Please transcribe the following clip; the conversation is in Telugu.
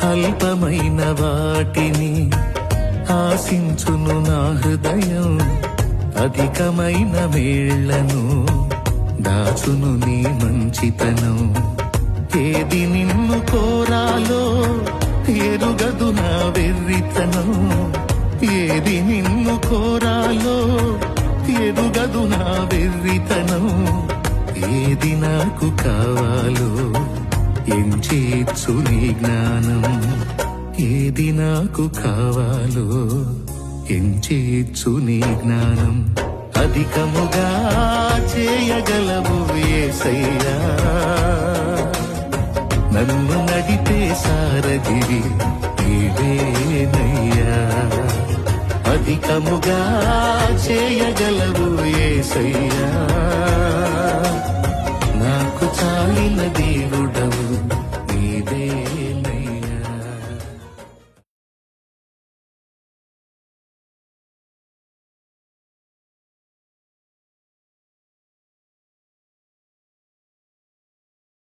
అల్పమైన వాటిని ఆశించును నా హృదయం, అధికమైన వేళ్లను దాచును నీ మంచితనం. ఏది నిన్ను కోరాలో ఎరుగదు నా వెర్రితనం, ఏది నిన్ను కోరాలో ఎరుగదు నా వెర్రితనం. ఏది నాకు కావాలో ఎంచేచ్చు నీ జ్ఞానం, ఏది నాకు కావాలో ఎంచేచ్చు నీ జ్ఞానం. అధికముగా చేయగలవు యేసయ్యా, నన్ను నడిపే సారథివి నీవేనయ్యా. అధికముగా చేయగలవు యేసయ్యా, నాకు చాలిన దేవుడవు